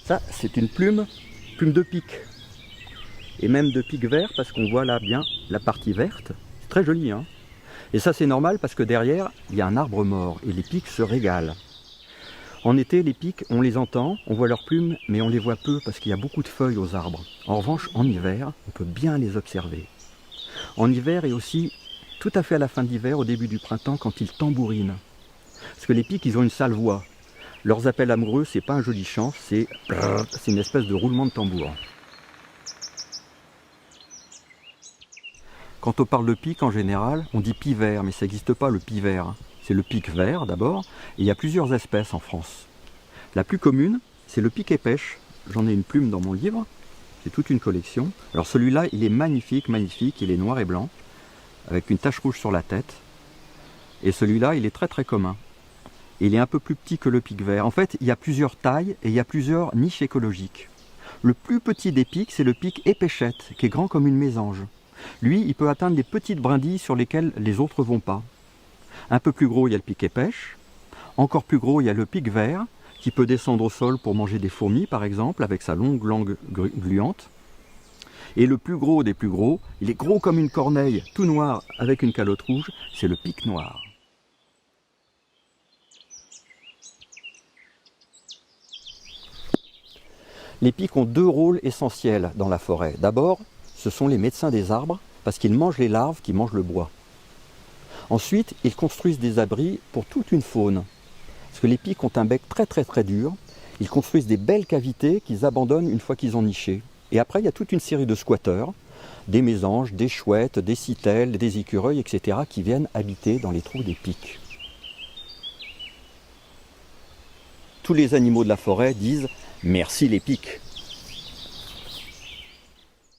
Ça, c'est une plume de pic. Et même de pic vert, parce qu'on voit là bien la partie verte. C'est très joli, hein. Et ça, c'est normal parce que derrière, il y a un arbre mort et les pics se régalent. En été, les pics, on les entend, on voit leurs plumes, mais on les voit peu parce qu'il y a beaucoup de feuilles aux arbres. En revanche, en hiver, on peut bien les observer. En hiver et aussi tout à fait à la fin de l'hiver, au début du printemps, quand ils tambourinent. Parce que les pics, ils ont une sale voix. Leurs appels amoureux, c'est pas un joli chant, c'est une espèce de roulement de tambour. Quand on parle de pic, en général, on dit pivert, mais ça n'existe pas le pivert. C'est le pic vert d'abord, et il y a plusieurs espèces en France. La plus commune, c'est le pic épêche. J'en ai une plume dans mon livre, c'est toute une collection. Alors celui-là, il est magnifique, magnifique, il est noir et blanc, avec une tache rouge sur la tête. Et celui-là, il est très très commun. Il est un peu plus petit que le pic vert. En fait, il y a plusieurs tailles et il y a plusieurs niches écologiques. Le plus petit des pics, c'est le pic épêchette, qui est grand comme une mésange. Lui, il peut atteindre les petites brindilles sur lesquelles les autres ne vont pas. Un peu plus gros, il y a le pic épêche. Encore plus gros, il y a le pic vert, qui peut descendre au sol pour manger des fourmis, par exemple, avec sa longue langue gluante. Et le plus gros des plus gros, il est gros comme une corneille, tout noir, avec une calotte rouge, c'est le pic noir. Les pics ont deux rôles essentiels dans la forêt. D'abord, ce sont les médecins des arbres, parce qu'ils mangent les larves qui mangent le bois. Ensuite, ils construisent des abris pour toute une faune. Parce que les pics ont un bec très très très dur. Ils construisent des belles cavités qu'ils abandonnent une fois qu'ils ont niché. Et après, il y a toute une série de squatteurs, des mésanges, des chouettes, des citelles, des écureuils, etc. qui viennent habiter dans les trous des pics. Tous les animaux de la forêt disent « merci les pics ».